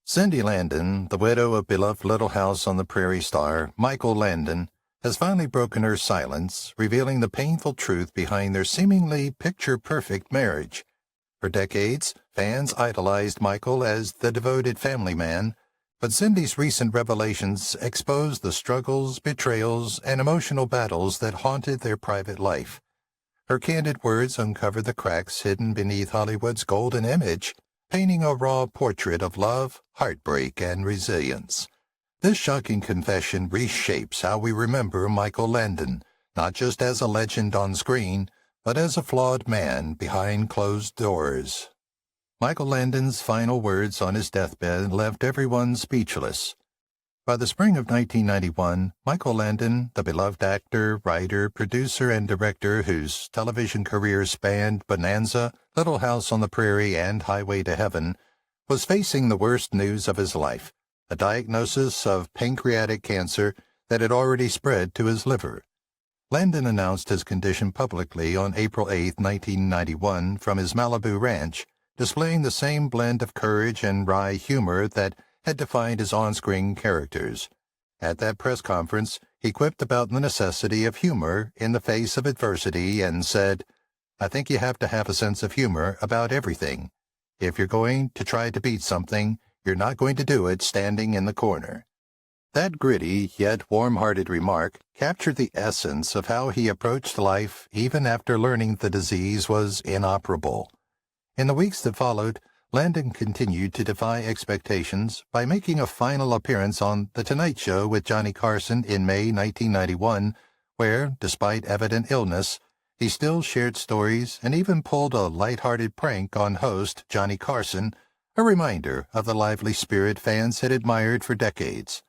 Cindy Landon, the widow of beloved Little House on the Prairie star Michael Landon, has finally broken her silence, revealing the painful truth behind their seemingly picture-perfect marriage. For decades, fans idolized Michael as the devoted family man, but Cindy's recent revelations exposed the struggles, betrayals, and emotional battles that haunted their private life. Her candid words uncovered the cracks hidden beneath Hollywood's golden image, painting a raw portrait of love, heartbreak, and resilience. This shocking confession reshapes how we remember Michael Landon, not just as a legend on screen, but as a flawed man behind closed doors. Michael Landon's final words on his deathbed left everyone speechless. By the spring of 1991, Michael Landon, the beloved actor, writer, producer, and director whose television career spanned Bonanza, Little House on the Prairie, and Highway to Heaven, was facing the worst news of his life, a diagnosis of pancreatic cancer that had already spread to his liver. Landon announced his condition publicly on April 8, 1991, from his Malibu ranch, displaying the same blend of courage and wry humor that had defined his on-screen characters. At that press conference, he quipped about the necessity of humor in the face of adversity and said, "I think you have to have a sense of humor about everything. If you're going to try to beat something, you're not going to do it standing in the corner." That gritty yet warm-hearted remark captured the essence of how he approached life even after learning the disease was inoperable. In the weeks that followed, Landon continued to defy expectations by making a final appearance on The Tonight Show with Johnny Carson in May 1991, where, despite evident illness, he still shared stories and even pulled a light-hearted prank on host Johnny Carson, a reminder of the lively spirit fans had admired for decades.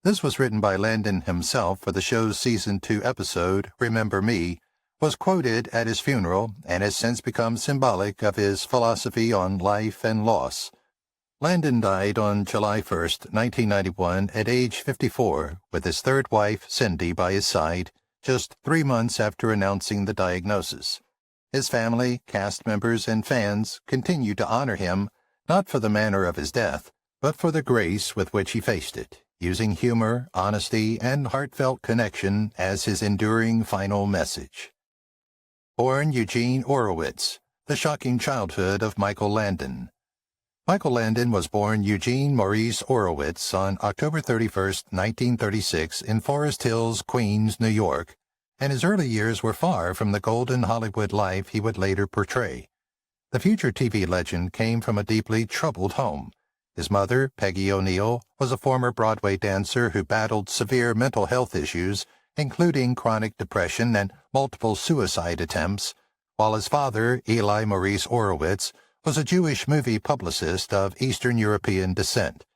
This was written by Landon himself for the show's Season 2 episode, Remember Me, was quoted at his funeral, and has since become symbolic of his philosophy on life and loss. Landon died on July 1, 1991, at age 54, with his third wife, Cindy, by his side, just 3 months after announcing the diagnosis. His family, cast members, and fans continue to honor him, not for the manner of his death, but for the grace with which he faced it, using humor, honesty, and heartfelt connection as his enduring final message. Born Eugene Orowitz, the shocking childhood of Michael Landon. Michael Landon was born Eugene Maurice Orowitz on October 31, 1936, in Forest Hills, Queens, New York, and his early years were far from the golden Hollywood life he would later portray. The future TV legend came from a deeply troubled home. His mother, Peggy O'Neill, was a former Broadway dancer who battled severe mental health issues, including chronic depression and multiple suicide attempts, while his father, Eli Maurice Orowitz, was a Jewish movie publicist of Eastern European descent.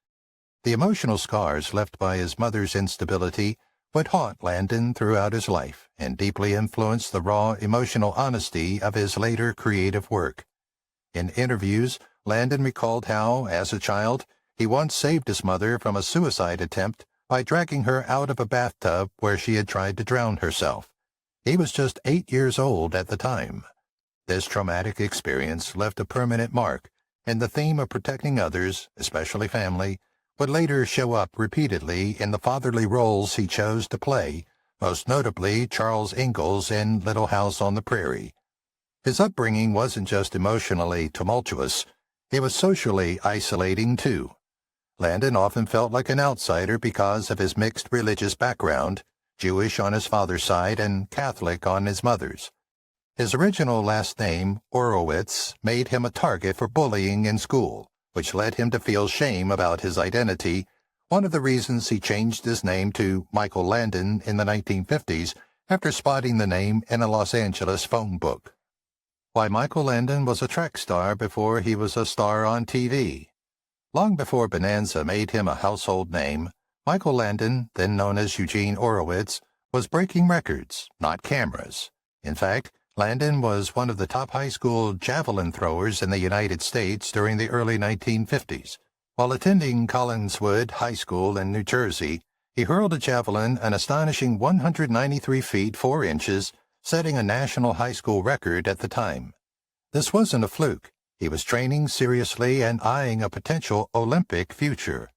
The emotional scars left by his mother's instability would haunt Landon throughout his life and deeply influence the raw emotional honesty of his later creative work. In interviews, Landon recalled how, as a child, he once saved his mother from a suicide attempt by dragging her out of a bathtub where she had tried to drown herself. He was just 8 years old at the time. This traumatic experience left a permanent mark, and the theme of protecting others, especially family, would later show up repeatedly in the fatherly roles he chose to play, most notably Charles Ingalls in Little House on the Prairie. His upbringing wasn't just emotionally tumultuous, it was socially isolating too. Landon often felt like an outsider because of his mixed religious background, Jewish on his father's side and Catholic on his mother's. His original last name, Orowitz, made him a target for bullying in school, which led him to feel shame about his identity, one of the reasons he changed his name to Michael Landon in the 1950s after spotting the name in a Los Angeles phone book. Why Michael Landon was a track star before he was a star on TV. Long before Bonanza made him a household name, Michael Landon, then known as Eugene Orowitz, was breaking records, not cameras. In fact, Landon was one of the top high school javelin throwers in the United States during the early 1950s. While attending Collinswood High School in New Jersey, he hurled a javelin an astonishing 193 feet 4 inches, setting a national high school record at the time. This wasn't a fluke. He was training seriously and eyeing a potential Olympic future.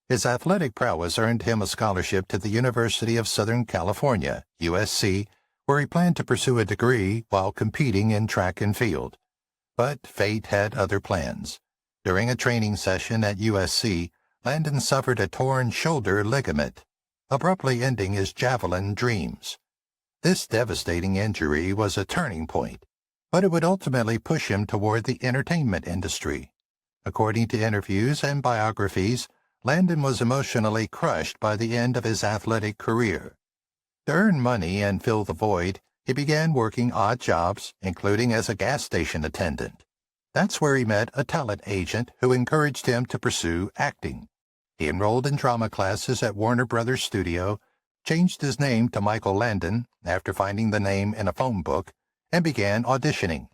His athletic prowess earned him a scholarship to the University of Southern California, USC, where he planned to pursue a degree while competing in track and field. But fate had other plans. During a training session at USC, Landon suffered a torn shoulder ligament, abruptly ending his javelin dreams. This devastating injury was a turning point, but it would ultimately push him toward the entertainment industry. According to interviews and biographies, Landon was emotionally crushed by the end of his athletic career. To earn money and fill the void, he began working odd jobs, including as a gas station attendant. That's where he met a talent agent who encouraged him to pursue acting. He enrolled in drama classes at Warner Brothers Studio, changed his name to Michael Landon after finding the name in a phone book, and began auditioning.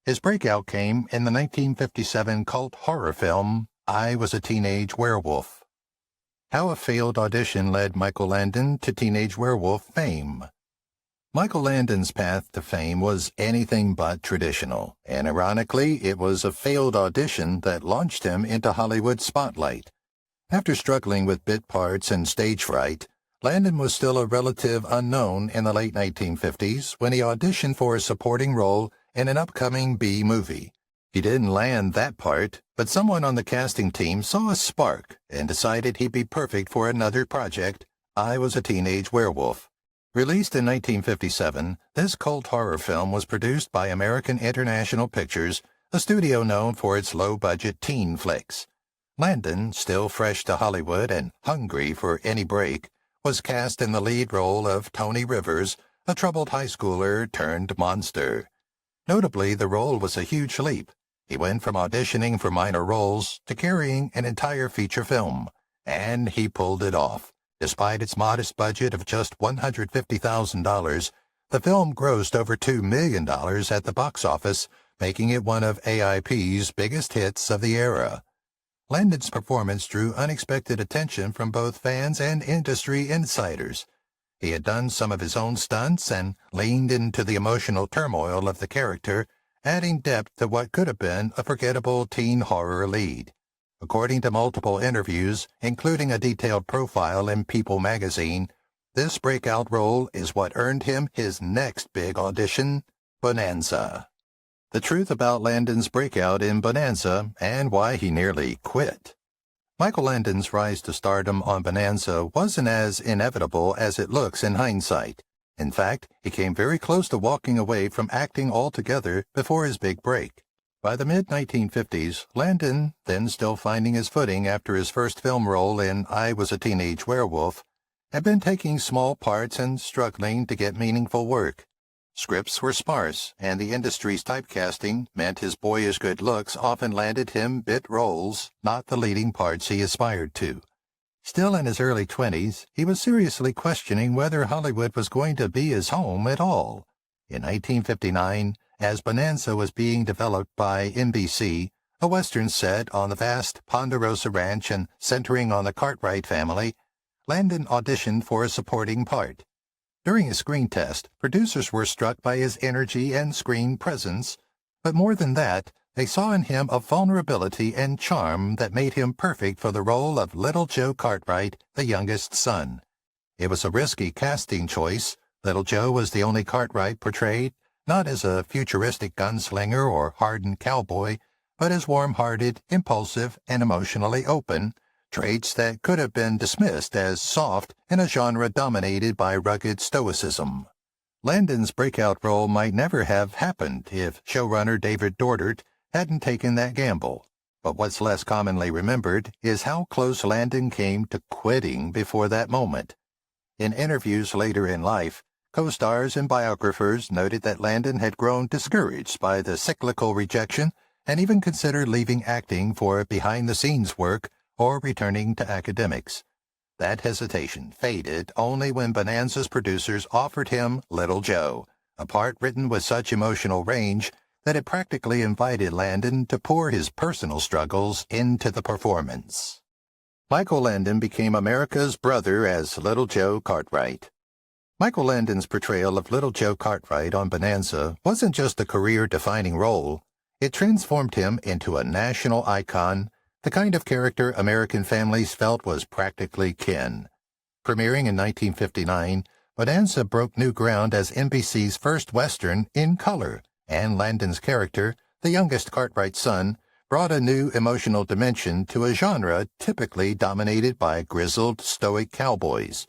His breakout came in the 1957 cult horror film, I Was a Teenage Werewolf. How a failed audition led Michael Landon to teenage werewolf fame. Michael Landon's path to fame was anything but traditional, and ironically, it was a failed audition that launched him into Hollywood's spotlight. After struggling with bit parts and stage fright, Landon was still a relative unknown in the late 1950s when he auditioned for a supporting role in an upcoming B movie. He didn't land that part, but someone on the casting team saw a spark and decided he'd be perfect for another project, I Was a Teenage Werewolf. Released in 1957, this cult horror film was produced by American International Pictures, a studio known for its low-budget teen flicks. Landon, still fresh to Hollywood and hungry for any break, was cast in the lead role of Tony Rivers, a troubled high schooler turned monster. Notably, the role was a huge leap. He went from auditioning for minor roles to carrying an entire feature film, and he pulled it off. Despite its modest budget of just $150,000, the film grossed over $2 million at the box office, making it one of AIP's biggest hits of the era. Landon's performance drew unexpected attention from both fans and industry insiders. He had done some of his own stunts and leaned into the emotional turmoil of the character, adding depth to what could have been a forgettable teen horror lead. According to multiple interviews, including a detailed profile in People magazine, this breakout role is what earned him his next big audition, Bonanza. The truth about Landon's breakout in Bonanza and why he nearly quit. Michael Landon's rise to stardom on Bonanza wasn't as inevitable as it looks in hindsight. In fact, he came very close to walking away from acting altogether before his big break. By the mid-1950s, Landon, then still finding his footing after his first film role in I Was a Teenage Werewolf, had been taking small parts and struggling to get meaningful work. Scripts were sparse, and the industry's typecasting meant his boyish good looks often landed him bit roles, not the leading parts he aspired to. Still in his early 20s, he was seriously questioning whether Hollywood was going to be his home at all. In 1959, as Bonanza was being developed by NBC, a western set on the vast Ponderosa Ranch and centering on the Cartwright family, Landon auditioned for a supporting part. During his screen test, producers were struck by his energy and screen presence, but more than that, they saw in him a vulnerability and charm that made him perfect for the role of Little Joe Cartwright, the youngest son. It was a risky casting choice. Little Joe was the only Cartwright portrayed, not as a futuristic gunslinger or hardened cowboy, but as warm-hearted, impulsive, and emotionally open, traits that could have been dismissed as soft in a genre dominated by rugged stoicism. Landon's breakout role might never have happened if showrunner David Dordert hadn't taken that gamble. But what's less commonly remembered is how close Landon came to quitting before that moment. In interviews later in life, co-stars and biographers noted that Landon had grown discouraged by the cyclical rejection and even considered leaving acting for behind-the-scenes work or returning to academics. That hesitation faded only when Bonanza's producers offered him Little Joe, a part written with such emotional range that it practically invited Landon to pour his personal struggles into the performance. Michael Landon became America's brother as Little Joe Cartwright. Michael Landon's portrayal of Little Joe Cartwright on Bonanza wasn't just a career-defining role. It transformed him into a national icon, the kind of character American families felt was practically kin. Premiering in 1959, Bonanza broke new ground as NBC's first Western in color, and Landon's character, the youngest Cartwright's son, brought a new emotional dimension to a genre typically dominated by grizzled, stoic cowboys.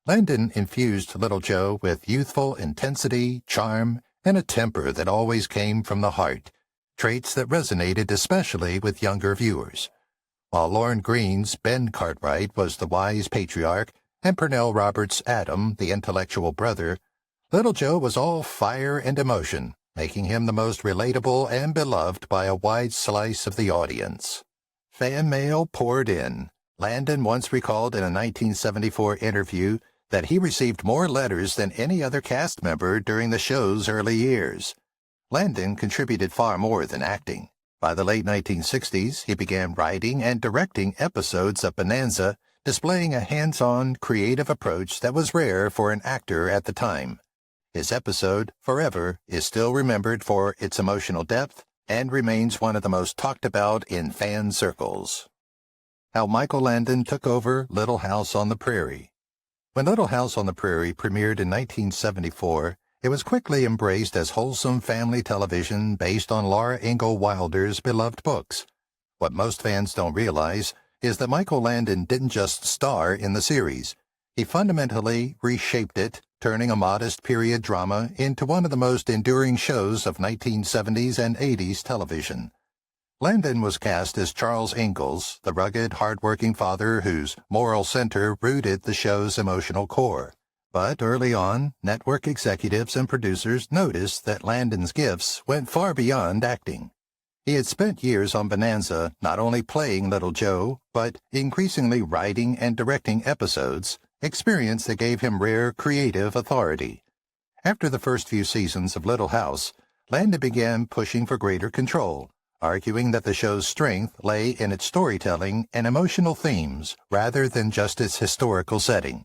Landon infused Little Joe with youthful intensity, charm, and a temper that always came from the heart, traits that resonated especially with younger viewers. While Lorne Greene's Ben Cartwright was the wise patriarch, and Pernell Roberts' Adam, the intellectual brother, Little Joe was all fire and emotion, making him the most relatable and beloved by a wide slice of the audience. Fan mail poured in. Landon once recalled in a 1974 interview that he received more letters than any other cast member during the show's early years. Landon contributed far more than acting. By the late 1960s, he began writing and directing episodes of Bonanza, displaying a hands-on, creative approach that was rare for an actor at the time. His episode, Forever, is still remembered for its emotional depth and remains one of the most talked about in fan circles. How Michael Landon took over Little House on the Prairie. When Little House on the Prairie premiered in 1974, it was quickly embraced as wholesome family television based on Laura Ingalls Wilder's beloved books. What most fans don't realize is that Michael Landon didn't just star in the series. He fundamentally reshaped it, turning a modest period drama into one of the most enduring shows of 1970s and 80s television. Landon was cast as Charles Ingalls, the rugged, hard-working father whose moral center rooted the show's emotional core. But early on, network executives and producers noticed that Landon's gifts went far beyond acting. He had spent years on Bonanza not only playing Little Joe, but increasingly writing and directing episodes, experience that gave him rare creative authority. After the first few seasons of Little House, Landon began pushing for greater control, arguing that the show's strength lay in its storytelling and emotional themes rather than just its historical setting.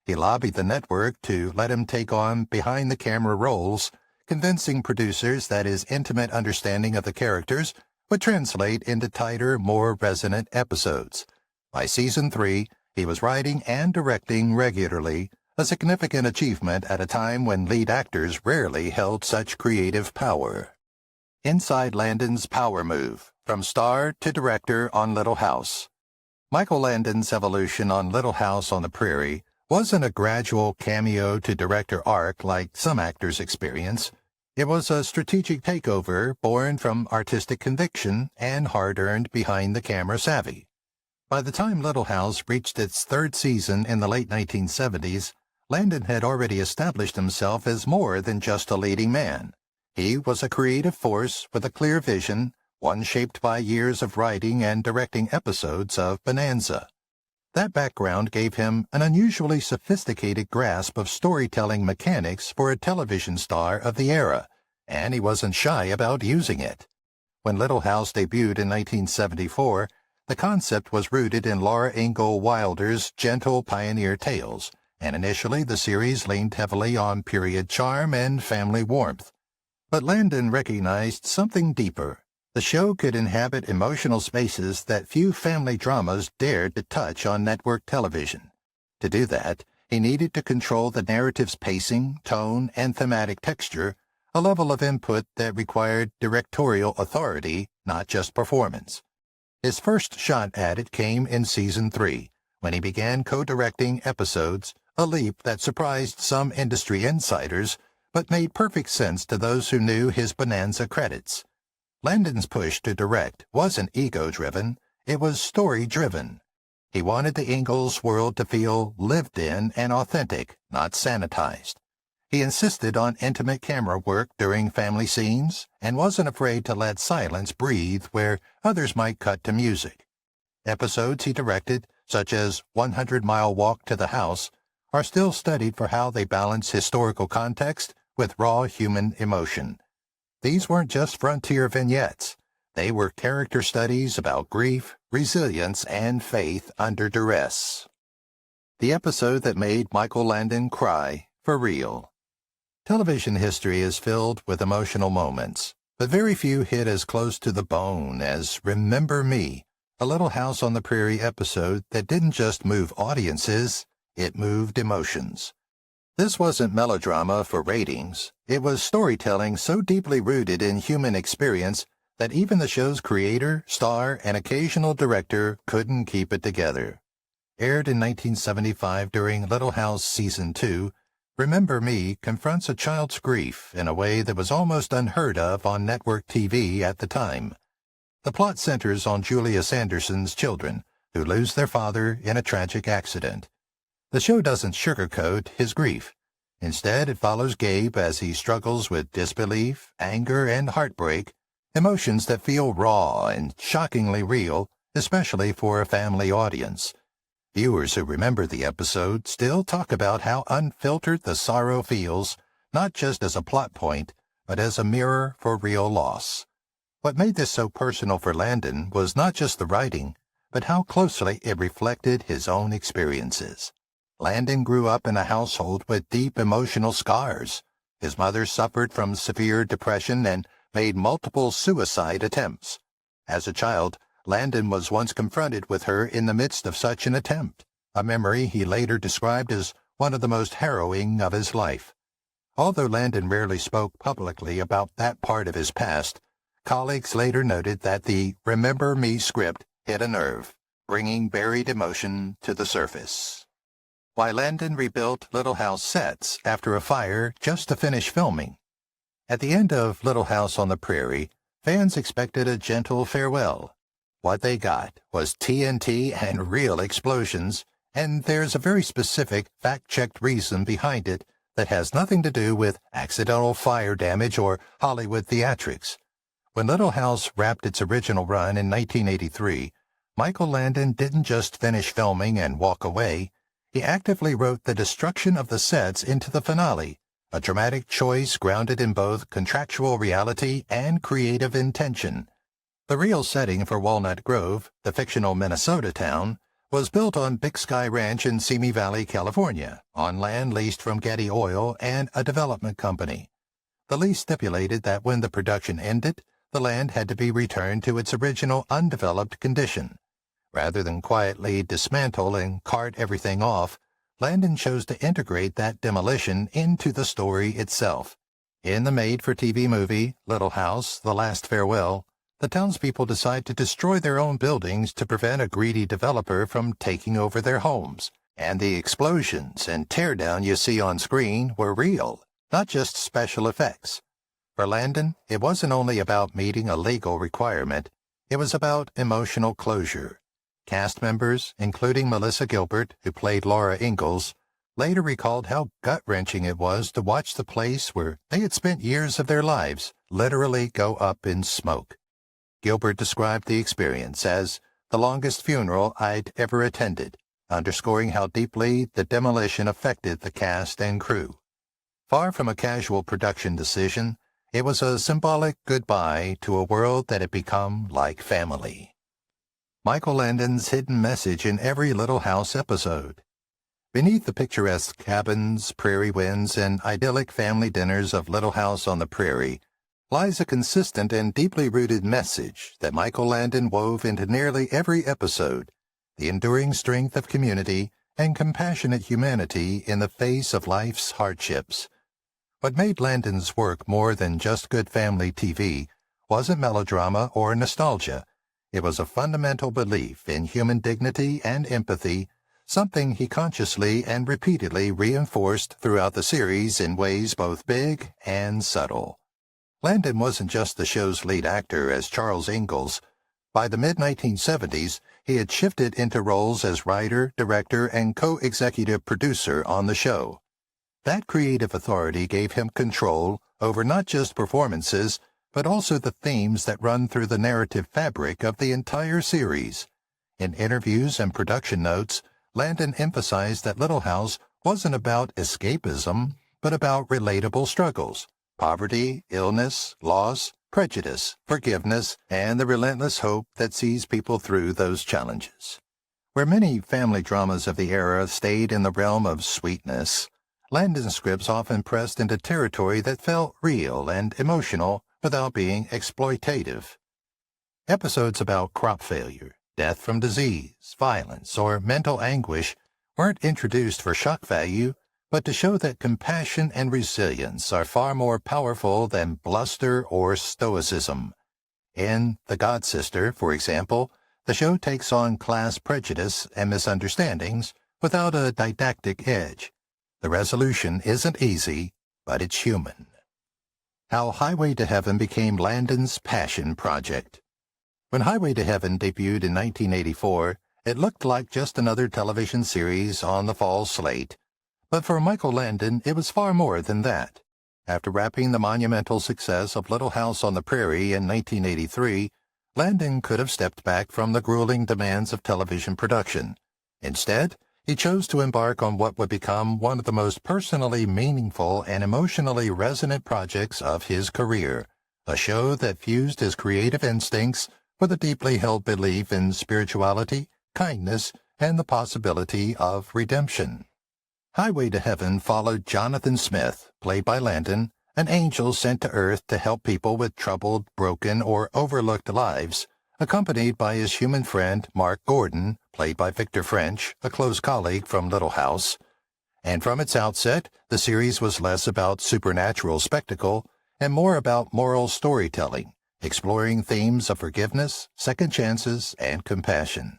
He lobbied the network to let him take on behind-the-camera roles, convincing producers that his intimate understanding of the characters would translate into tighter, more resonant episodes. By season 3, he was writing and directing regularly, a significant achievement at a time when lead actors rarely held such creative power. Inside Landon's power move, from star to director on Little House. Michael Landon's evolution on Little House on the Prairie wasn't a gradual cameo to director arc like some actors experience. It was a strategic takeover born from artistic conviction and hard-earned behind-the-camera savvy. By the time Little House reached its third season in the late 1970s, Landon had already established himself as more than just a leading man. He was a creative force with a clear vision, one shaped by years of writing and directing episodes of Bonanza. That background gave him an unusually sophisticated grasp of storytelling mechanics for a television star of the era, and he wasn't shy about using it. When Little House debuted in 1974, the concept was rooted in Laura Ingalls Wilder's gentle pioneer tales, and initially the series leaned heavily on period charm and family warmth. But Landon recognized something deeper. The show could inhabit emotional spaces that few family dramas dared to touch on network television. To do that, he needed to control the narrative's pacing, tone, and thematic texture, a level of input that required directorial authority, not just performance. His first shot at it came in season 3, when he began co-directing episodes, a leap that surprised some industry insiders, but made perfect sense to those who knew his Bonanza credits. Landon's push to direct wasn't ego-driven, it was story-driven. He wanted the Ingalls world to feel lived in and authentic, not sanitized. He insisted on intimate camera work during family scenes and wasn't afraid to let silence breathe where others might cut to music. Episodes he directed, such as 100-Mile Walk to the House, are still studied for how they balance historical context with raw human emotion. These weren't just frontier vignettes. They were character studies about grief, resilience, and faith under duress. The episode that made Michael Landon cry for real. Television history is filled with emotional moments, but very few hit as close to the bone as Remember Me, a Little House on the Prairie episode that didn't just move audiences, it moved emotions. This wasn't melodrama for ratings. It was storytelling so deeply rooted in human experience that even the show's creator, star, and occasional director couldn't keep it together. Aired in 1975 during Little House Season 2, Remember Me confronts a child's grief in a way that was almost unheard of on network TV at the time. The plot centers on Julius Anderson's children, who lose their father in a tragic accident. The show doesn't sugarcoat his grief. Instead, it follows Gabe as he struggles with disbelief, anger, and heartbreak, emotions that feel raw and shockingly real, especially for a family audience. Viewers who remember the episode still talk about how unfiltered the sorrow feels, not just as a plot point, but as a mirror for real loss. What made this so personal for Landon was not just the writing, but how closely it reflected his own experiences. Landon grew up in a household with deep emotional scars. His mother suffered from severe depression and made multiple suicide attempts. As a child, Landon was once confronted with her in the midst of such an attempt, a memory he later described as one of the most harrowing of his life. Although Landon rarely spoke publicly about that part of his past, colleagues later noted that the Remember Me script hit a nerve, bringing buried emotion to the surface. Why Landon rebuilt Little House sets after a fire just to finish filming. At the end of Little House on the Prairie, fans expected a gentle farewell. What they got was TNT and real explosions, and there's a very specific, fact-checked reason behind it that has nothing to do with accidental fire damage or Hollywood theatrics. When Little House wrapped its original run in 1983, Michael Landon didn't just finish filming and walk away. He actively wrote the destruction of the sets into the finale, a dramatic choice grounded in both contractual reality and creative intention. The real setting for Walnut Grove, the fictional Minnesota town, was built on Big Sky Ranch in Simi Valley, California, on land leased from Getty Oil and a development company. The lease stipulated that when the production ended, the land had to be returned to its original undeveloped condition. Rather than quietly dismantle and cart everything off, Landon chose to integrate that demolition into the story itself. In the made-for-TV movie, Little House, The Last Farewell, the townspeople decide to destroy their own buildings to prevent a greedy developer from taking over their homes. And the explosions and teardown you see on screen were real, not just special effects. For Landon, it wasn't only about meeting a legal requirement, it was about emotional closure. Cast members, including Melissa Gilbert, who played Laura Ingalls, later recalled how gut-wrenching it was to watch the place where they had spent years of their lives literally go up in smoke. Gilbert described the experience as the longest funeral I'd ever attended, underscoring how deeply the demolition affected the cast and crew. Far from a casual production decision, it was a symbolic goodbye to a world that had become like family. Michael Landon's hidden message in every Little House episode. Beneath the picturesque cabins, prairie winds, and idyllic family dinners of Little House on the Prairie lies a consistent and deeply rooted message that Michael Landon wove into nearly every episode, the enduring strength of community and compassionate humanity in the face of life's hardships. What made Landon's work more than just good family TV wasn't melodrama or nostalgia. It was a fundamental belief in human dignity and empathy, something he consciously and repeatedly reinforced throughout the series in ways both big and subtle. Landon wasn't just the show's lead actor as Charles Ingalls. By the mid-1970s, he had shifted into roles as writer, director, and co-executive producer on the show. That creative authority gave him control over not just performances, but also the themes that run through the narrative fabric of the entire series. In interviews and production notes, Landon emphasized that Little House wasn't about escapism, but about relatable struggles, poverty, illness, loss, prejudice, forgiveness, and the relentless hope that sees people through those challenges. Where many family dramas of the era stayed in the realm of sweetness, Landon's scripts often pressed into territory that felt real and emotional without being exploitative. Episodes about crop failure, death from disease, violence, or mental anguish weren't introduced for shock value, but to show that compassion and resilience are far more powerful than bluster or stoicism. In The God Sister, for example, the show takes on class prejudice and misunderstandings without a didactic edge. The resolution isn't easy, but it's human. How Highway to Heaven became Landon's passion project. When Highway to Heaven debuted in 1984, it looked like just another television series on the fall slate. But for Michael Landon, it was far more than that. After wrapping the monumental success of Little House on the Prairie in 1983, Landon could have stepped back from the grueling demands of television production. Instead, he chose to embark on what would become one of the most personally meaningful and emotionally resonant projects of his career, a show that fused his creative instincts with a deeply held belief in spirituality, kindness, and the possibility of redemption. Highway to Heaven followed Jonathan Smith, played by Landon, an angel sent to Earth to help people with troubled, broken, or overlooked lives, accompanied by his human friend Mark Gordon, played by Victor French, a close colleague from Little House. And from its outset, the series was less about supernatural spectacle and more about moral storytelling, exploring themes of forgiveness, second chances, and compassion.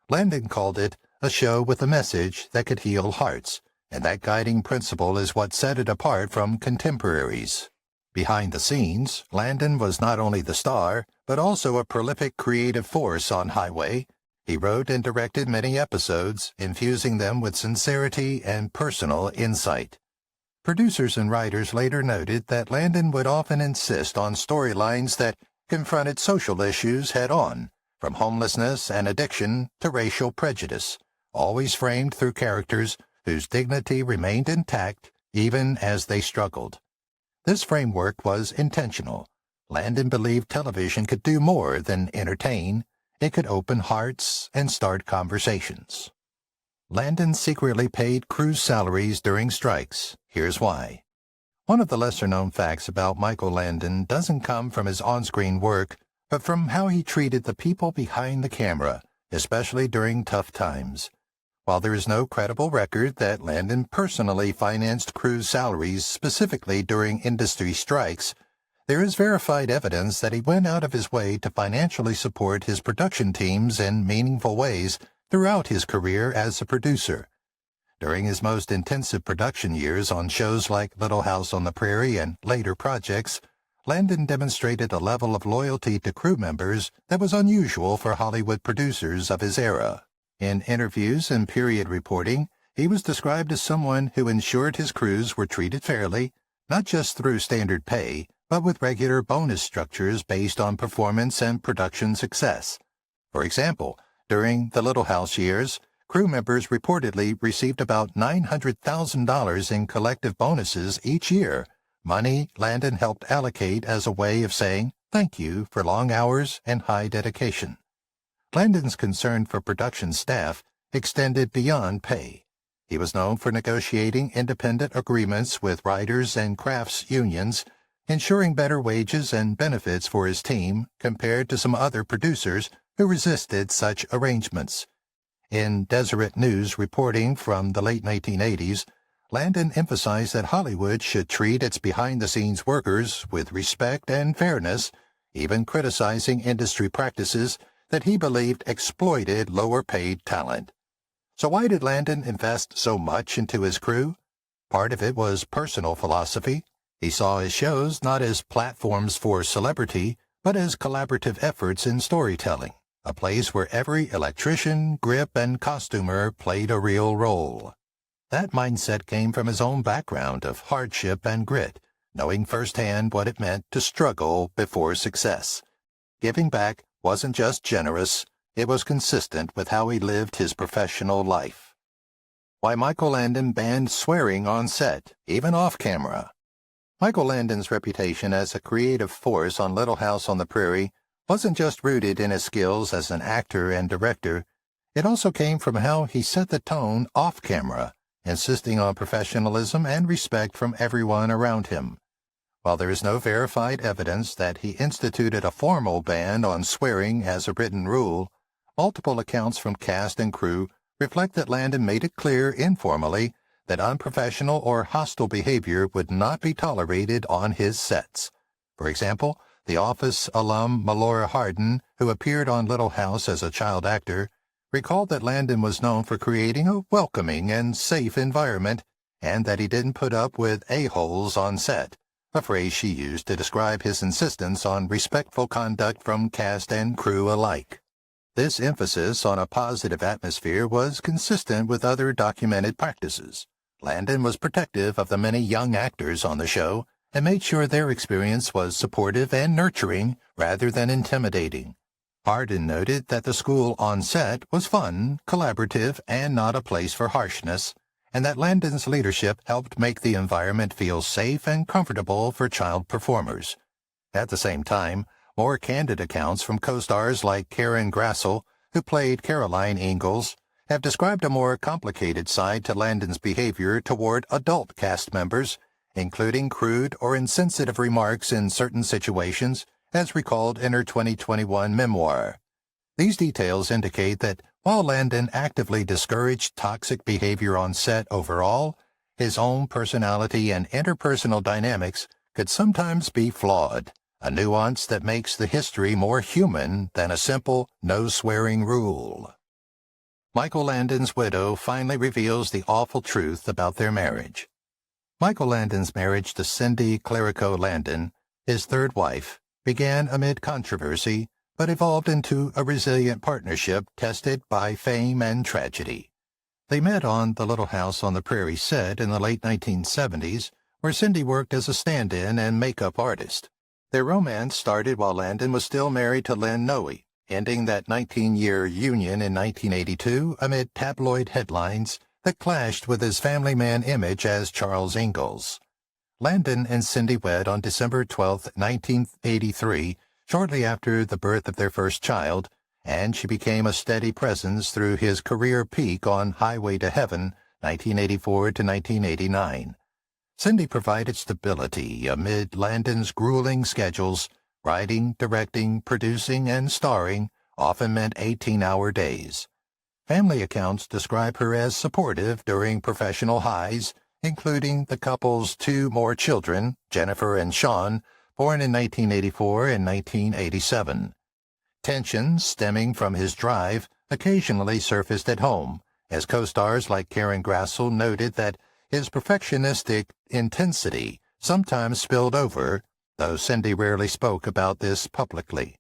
Landon called it a show with a message that could heal hearts, and that guiding principle is what set it apart from contemporaries. Behind the scenes, Landon was not only the star, but also a prolific creative force on Highway. He wrote and directed many episodes, infusing them with sincerity and personal insight. Producers and writers later noted that Landon would often insist on storylines that confronted social issues head-on, from homelessness and addiction to racial prejudice, always framed through characters whose dignity remained intact even as they struggled. This framework was intentional. Landon believed television could do more than entertain. It could open hearts and start conversations. Landon secretly paid crew salaries during strikes. Here's why. One of the lesser-known facts about Michael Landon doesn't come from his on-screen work, but from how he treated the people behind the camera, especially during tough times. While there is no credible record that Landon personally financed crew salaries specifically during industry strikes, there is verified evidence that he went out of his way to financially support his production teams in meaningful ways throughout his career as a producer. During his most intensive production years on shows like Little House on the Prairie and later projects, Landon demonstrated a level of loyalty to crew members that was unusual for Hollywood producers of his era. In interviews and period reporting, he was described as someone who ensured his crews were treated fairly, not just through standard pay, but with regular bonus structures based on performance and production success. For example, during the Little House years, crew members reportedly received about $900,000 in collective bonuses each year, money Landon helped allocate as a way of saying thank you for long hours and high dedication. Landon's concern for production staff extended beyond pay. He was known for negotiating independent agreements with writers and crafts unions, ensuring better wages and benefits for his team compared to some other producers who resisted such arrangements. In Deseret News reporting from the late 1980s, Landon emphasized that Hollywood should treat its behind-the-scenes workers with respect and fairness, even criticizing industry practices that he believed exploited lower-paid talent. So why did Landon invest so much into his crew? Part of it was personal philosophy. He saw his shows not as platforms for celebrity, but as collaborative efforts in storytelling, a place where every electrician, grip, and costumer played a real role. That mindset came from his own background of hardship and grit, knowing firsthand what it meant to struggle before success. Giving back wasn't just generous, it was consistent with how he lived his professional life. Why Michael Landon banned swearing on set, even off camera. Michael Landon's reputation as a creative force on Little House on the Prairie wasn't just rooted in his skills as an actor and director, it also came from how he set the tone off camera, insisting on professionalism and respect from everyone around him. While there is no verified evidence that he instituted a formal ban on swearing as a written rule, multiple accounts from cast and crew reflect that Landon made it clear informally that unprofessional or hostile behavior would not be tolerated on his sets. For example, The Office alum Melora Hardin, who appeared on Little House as a child actor, recalled that Landon was known for creating a welcoming and safe environment, and that he didn't put up with a-holes on set, a phrase she used to describe his insistence on respectful conduct from cast and crew alike. This emphasis on a positive atmosphere was consistent with other documented practices. Landon was protective of the many young actors on the show and made sure their experience was supportive and nurturing rather than intimidating. Hardin noted that the school on set was fun, collaborative, and not a place for harshness, and that Landon's leadership helped make the environment feel safe and comfortable for child performers. At the same time, more candid accounts from co-stars like Karen Grassel, who played Caroline Ingalls, have described a more complicated side to Landon's behavior toward adult cast members, including crude or insensitive remarks in certain situations, as recalled in her 2021 memoir. These details indicate that while Landon actively discouraged toxic behavior on set overall, his own personality and interpersonal dynamics could sometimes be flawed, a nuance that makes the history more human than a simple no-swearing rule. Michael Landon's widow finally reveals the awful truth about their marriage. Michael Landon's marriage to Cindy Clerico Landon, his third wife, began amid controversy, but evolved into a resilient partnership tested by fame and tragedy. They met on the Little House on the Prairie set in the late 1970s, where Cindy worked as a stand-in and makeup artist. Their romance started while Landon was still married to Lynn Noe, ending that 19-year union in 1982 amid tabloid headlines that clashed with his family man image as Charles Ingalls. Landon and Cindy wed on December 12, 1983, shortly after the birth of their first child, and she became a steady presence through his career peak on Highway to Heaven, 1984 to 1989. Cindy provided stability amid Landon's grueling schedules. Writing, directing, producing, and starring often meant 18-hour days. Family accounts describe her as supportive during professional highs, including the couple's two more children, Jennifer and Sean, born in 1984 and 1987. Tensions stemming from his drive occasionally surfaced at home, as co-stars like Karen Grassel noted that his perfectionistic intensity sometimes spilled over, though Cindy rarely spoke about this publicly.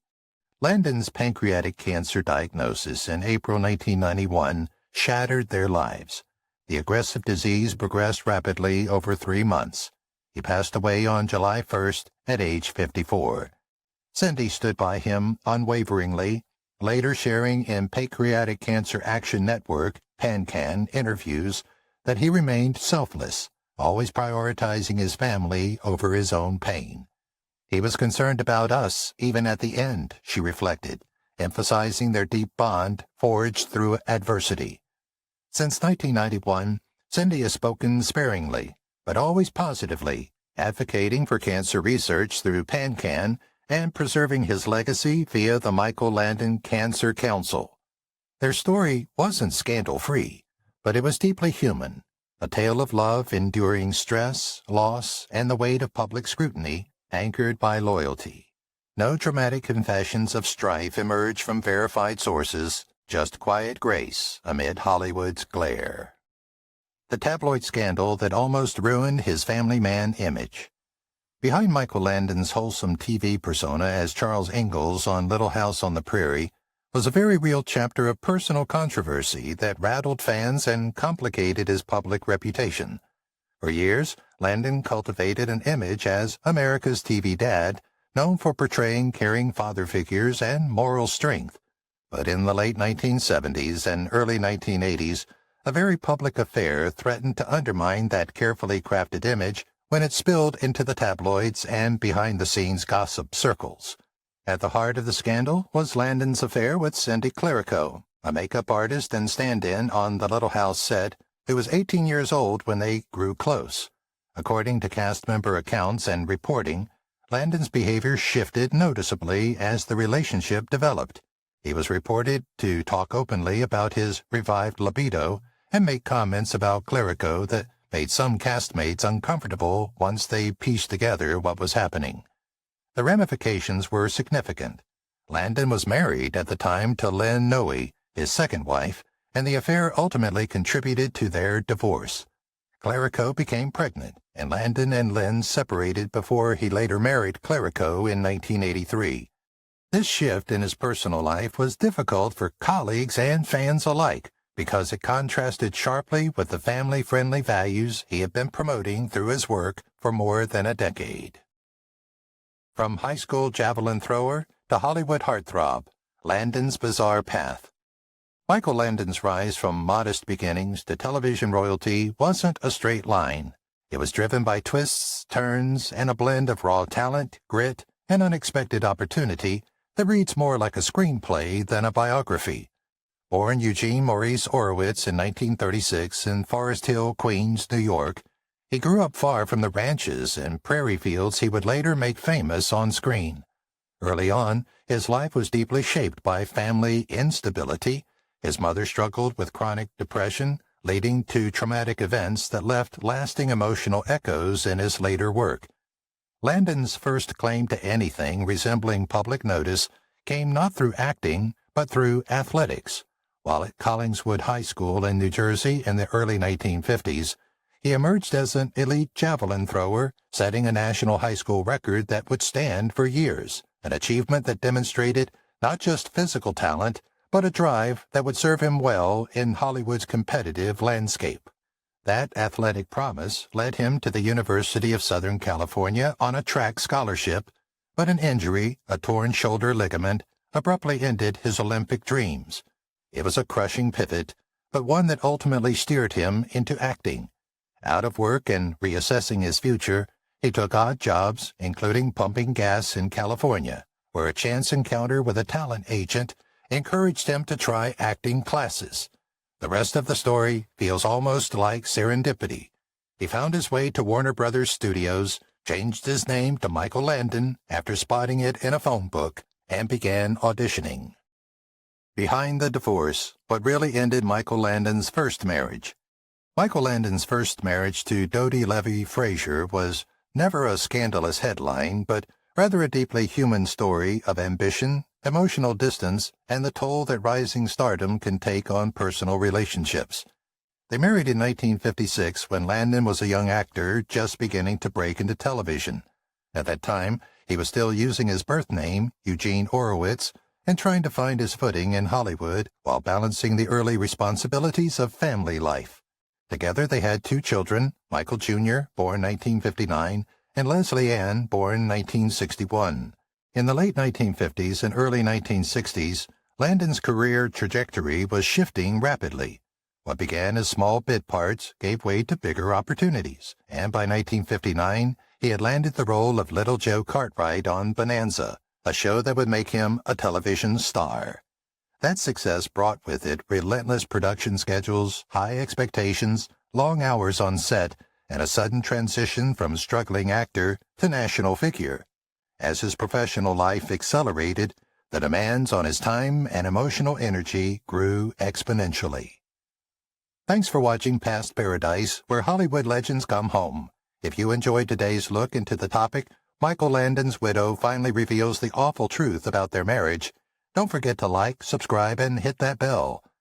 Landon's pancreatic cancer diagnosis in April 1991 shattered their lives. The aggressive disease progressed rapidly over 3 months. He passed away on July 1st at age 54. Cindy stood by him unwaveringly, later sharing in Pancreatic Cancer Action Network (PanCan) interviews that he remained selfless, always prioritizing his family over his own pain. He was concerned about us even at the end, she reflected, emphasizing their deep bond forged through adversity. Since 1991, Cindy has spoken sparingly, but always positively, advocating for cancer research through PanCan and preserving his legacy via the Michael Landon Cancer Council. Their story wasn't scandal-free, but it was deeply human, a tale of love enduring stress, loss, and the weight of public scrutiny, anchored by loyalty. No dramatic confessions of strife emerge from verified sources, just quiet grace amid Hollywood's glare. The tabloid scandal that almost ruined his family man image. Behind Michael Landon's wholesome TV persona as Charles Ingalls on Little House on the Prairie was a very real chapter of personal controversy that rattled fans and complicated his public reputation. For years, Landon cultivated an image as America's TV dad, known for portraying caring father figures and moral strength. But in the late 1970s and early 1980s, a very public affair threatened to undermine that carefully crafted image when it spilled into the tabloids and behind-the-scenes gossip circles. At the heart of the scandal was Landon's affair with Cindy Clerico, a makeup artist and stand-in on the Little House set, who was 18 years old when they grew close. According to cast member accounts and reporting, Landon's behavior shifted noticeably as the relationship developed. He was reported to talk openly about his revived libido and make comments about Clerico that made some castmates uncomfortable once they pieced together what was happening. The ramifications were significant. Landon was married at the time to Lynn Noe, his second wife, and the affair ultimately contributed to their divorce. Clerico became pregnant, and Landon and Lynn separated before he later married Clerico in 1983. This shift in his personal life was difficult for colleagues and fans alike because it contrasted sharply with the family-friendly values he had been promoting through his work for more than a decade. From high school javelin thrower to Hollywood heartthrob, Landon's bizarre path. Michael Landon's rise from modest beginnings to television royalty wasn't a straight line. It was driven by twists, turns, and a blend of raw talent, grit, and unexpected opportunity that reads more like a screenplay than a biography. Born Eugene Maurice Orowitz in 1936 in Forest Hill, Queens, New York, he grew up far from the ranches and prairie fields he would later make famous on screen. Early on, his life was deeply shaped by family instability. His mother struggled with chronic depression, leading to traumatic events that left lasting emotional echoes in his later work. Landon's first claim to anything resembling public notice came not through acting, but through athletics. While at Collingswood High School in New Jersey in the early 1950s, he emerged as an elite javelin thrower, setting a national high school record that would stand for years, an achievement that demonstrated not just physical talent, but a drive that would serve him well in Hollywood's competitive landscape. That athletic promise led him to the University of Southern California on a track scholarship, but an injury, a torn shoulder ligament, abruptly ended his Olympic dreams. It was a crushing pivot, but one that ultimately steered him into acting. Out of work and reassessing his future, he took odd jobs, including pumping gas in California, where a chance encounter with a talent agent encouraged him to try acting classes. The rest of the story feels almost like serendipity. He found his way to Warner Brothers Studios, changed his name to Michael Landon after spotting it in a phone book, and began auditioning. Behind the divorce, what really ended Michael Landon's first marriage. Michael Landon's first marriage to Dodie Levy Frazier was never a scandalous headline, but rather a deeply human story of ambition, emotional distance, and the toll that rising stardom can take on personal relationships. They married in 1956 when Landon was a young actor just beginning to break into television. At that time, he was still using his birth name, Eugene Orowitz, and trying to find his footing in Hollywood while balancing the early responsibilities of family life. Together they had two children, Michael Jr., born 1959, and Leslie Ann, born 1961. In the late 1950s and early 1960s, Landon's career trajectory was shifting rapidly. What began as small bit parts gave way to bigger opportunities, and by 1959, he had landed the role of Little Joe Cartwright on Bonanza, a show that would make him a television star. That success brought with it relentless production schedules, high expectations, long hours on set, and a sudden transition from struggling actor to national figure. As his professional life accelerated, the demands on his time and emotional energy grew exponentially. Thanks for watching Past Paradise, where Hollywood legends come home. If you enjoyed today's look into the topic, Michael Landon's widow finally reveals the awful truth about their marriage. Don't forget to like, subscribe, and hit that bell.